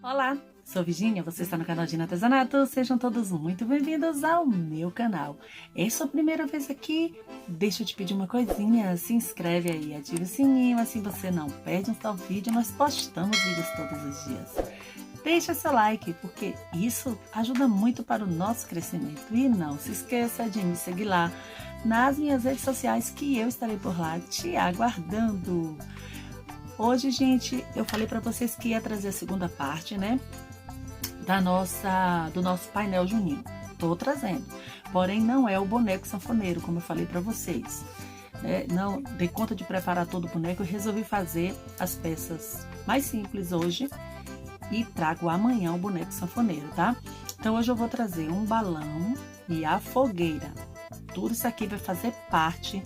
Olá, sou Virgínia, você está no canal de Artesanato, sejam todos muito bem-vindos ao meu canal. É sua primeira vez aqui? Deixa eu te pedir uma coisinha, se inscreve aí, ativa o sininho, assim você não perde um só vídeo, nós postamos vídeos todos os dias. Deixa seu like, porque isso ajuda muito para o nosso crescimento. E não se esqueça de me seguir lá nas minhas redes sociais, que eu estarei por lá te aguardando. Hoje, gente, eu falei para vocês que ia trazer a segunda parte, né, do nosso painel junino. Tô trazendo, porém não é o boneco sanfoneiro, como eu falei para vocês. Não dei conta de preparar todo o boneco e resolvi fazer as peças mais simples hoje e trago amanhã o boneco sanfoneiro, tá? Então hoje eu vou trazer um balão e a fogueira. Tudo isso aqui vai fazer parte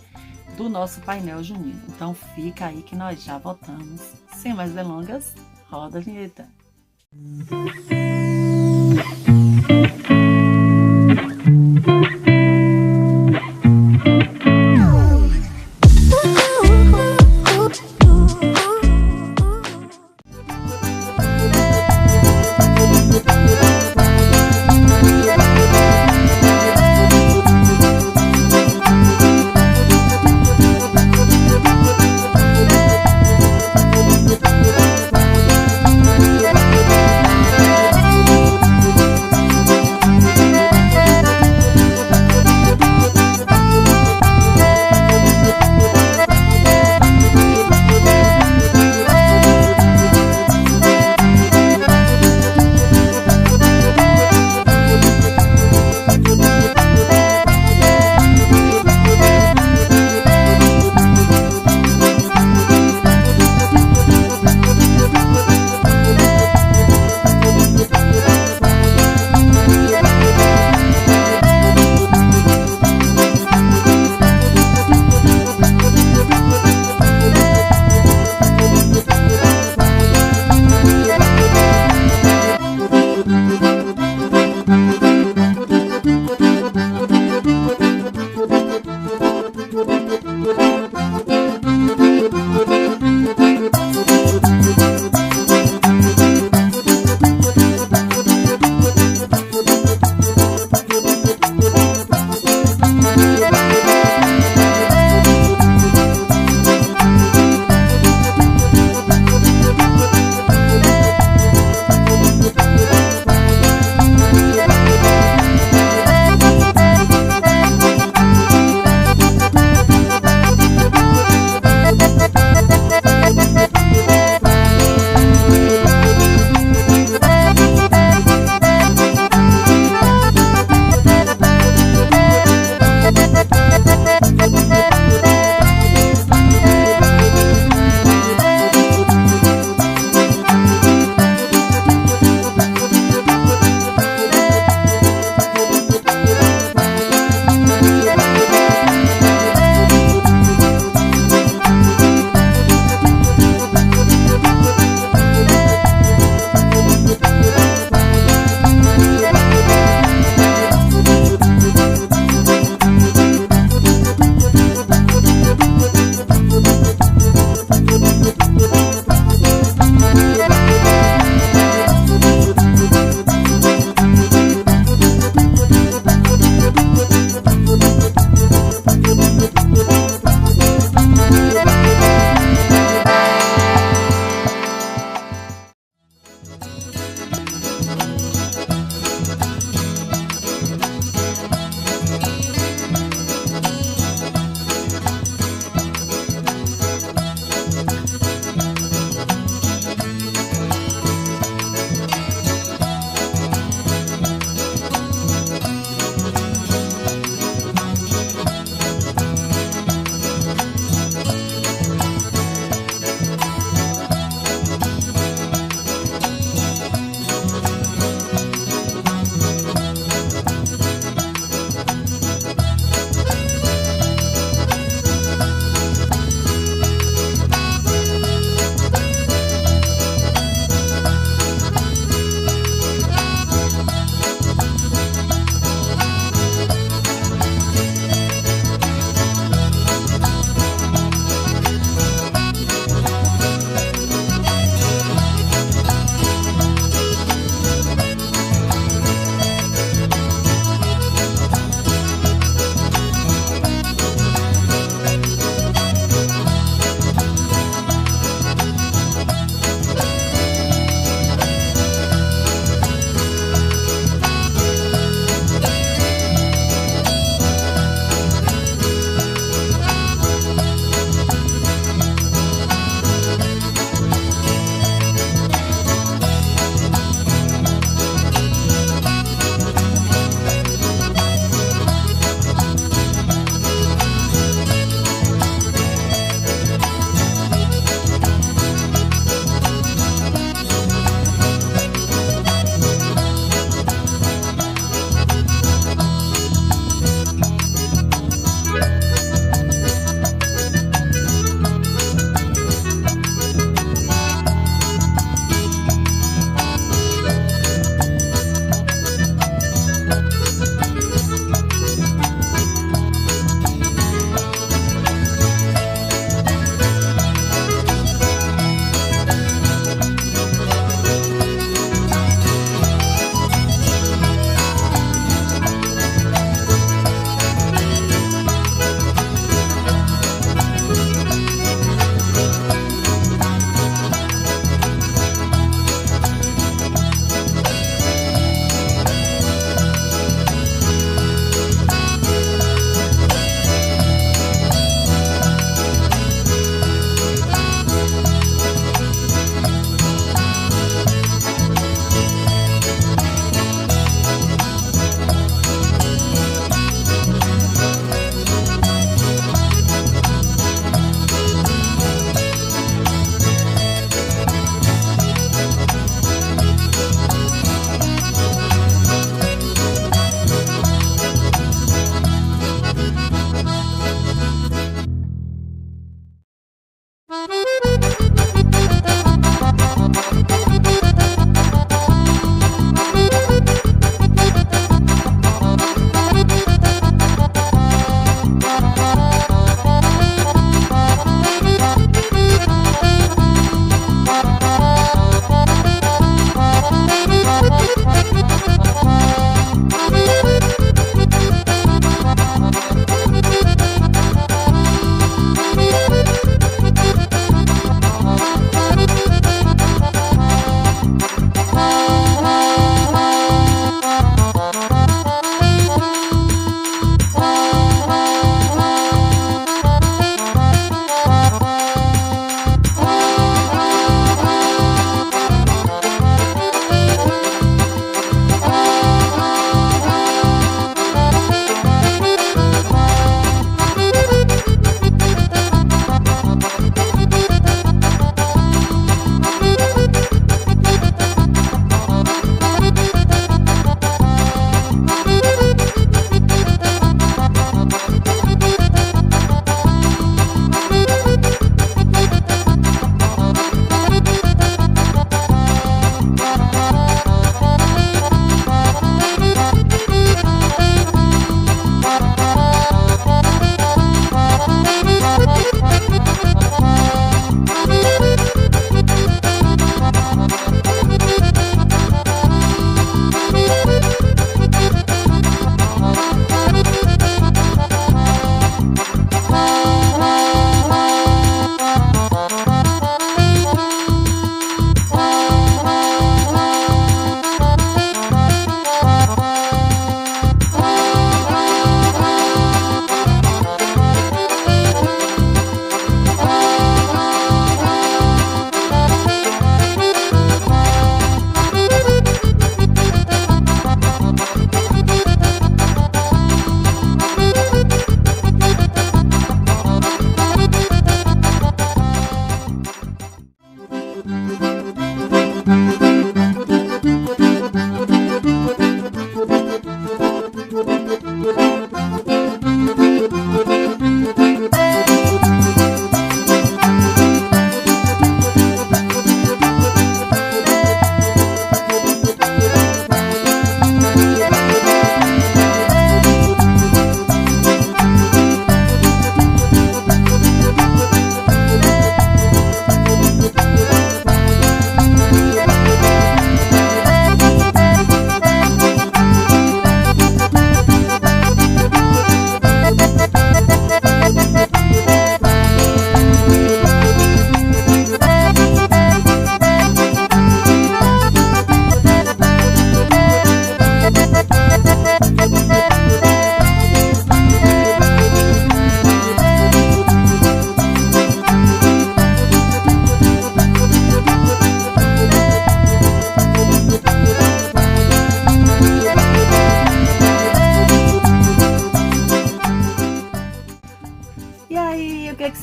do nosso painel junino. Então fica aí que nós já voltamos. Sem mais delongas, roda a vinheta.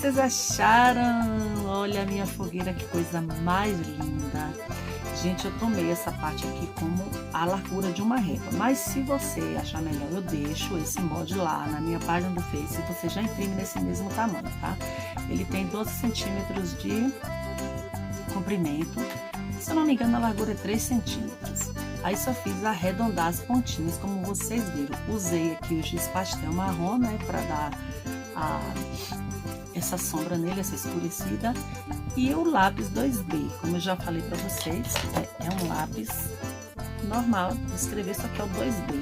vocês acharam? Olha a minha fogueira, que coisa mais linda. Gente, eu tomei essa parte aqui como a largura de uma régua, mas se você achar melhor, eu deixo esse molde lá na minha página do Face, você já imprime nesse mesmo tamanho, tá? Ele tem 12 centímetros de comprimento, se eu não me engano a largura é 3 centímetros. Aí só fiz arredondar as pontinhas, como vocês viram. Usei aqui o giz pastel marrom, né, para dar essa sombra nele, essa escurecida. E o lápis 2B, como eu já falei para vocês, é um lápis normal de escrever, só que é o 2B,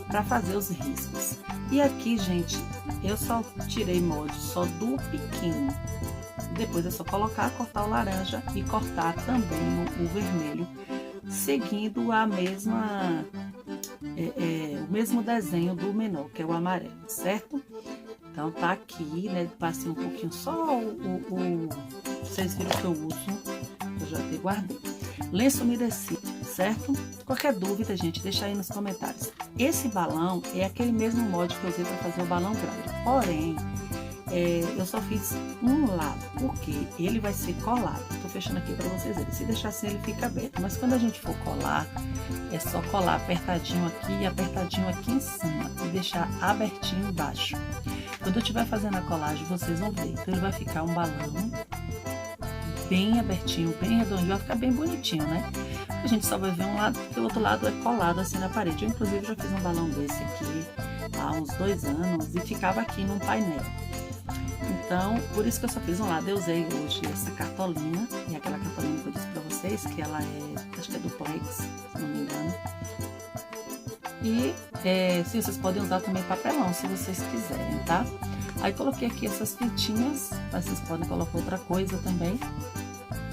para fazer os riscos. E aqui, gente, eu só tirei molde só do pequeno. Depois é só colocar, cortar o laranja e cortar também o vermelho, seguindo a mesma, o mesmo desenho do menor, que é o amarelo, certo? Então tá aqui, né? Passei um pouquinho só vocês viram que eu uso, eu já até guardei. Lenço umedecido, certo? Qualquer dúvida, gente, deixa aí nos comentários. Esse balão é aquele mesmo molde que eu usei para fazer o balão grande, porém eu só fiz um lado, porque ele vai ser colado. Tô fechando aqui para vocês verem. Se deixar assim ele fica aberto, mas quando a gente for colar, é só colar apertadinho aqui e apertadinho aqui em cima e deixar abertinho embaixo. Quando eu estiver fazendo a colagem, vocês vão ver. Então ele vai ficar um balão bem abertinho, bem redondinho, vai ficar bem bonitinho, né? A gente só vai ver um lado, porque o outro lado é colado assim na parede. Eu inclusive já fiz um balão desse aqui há uns 2 anos e ficava aqui num painel. Então, por isso que eu só fiz um lado. Eu usei hoje essa cartolina, e aquela cartolina que eu disse pra vocês, que ela acho que é duplex, se não me engano. E se vocês podem usar também papelão, se vocês quiserem, tá? Aí coloquei aqui essas fitinhas, mas vocês podem colocar outra coisa também.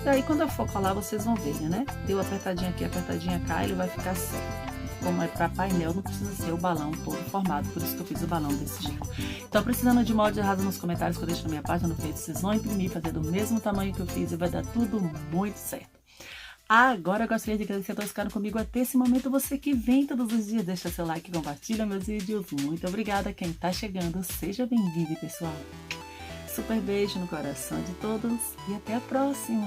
E aí quando eu for colar, vocês vão ver, né? Deu apertadinha aqui, apertadinha cá, ele vai ficar certo. Como é para painel, não precisa ser o balão todo formado, por isso que eu fiz o balão desse jeito. Então, precisando de molde, arrasa nos comentários que eu deixo na minha página no Face. Vocês vão imprimir, fazer do mesmo tamanho que eu fiz e vai dar tudo muito certo. Agora eu gostaria de agradecer a todos que ficaram comigo até esse momento. Você que vem todos os dias, deixa seu like, compartilha meus vídeos. Muito obrigada quem tá chegando. Seja bem-vindo, pessoal. Super beijo no coração de todos e até a próxima.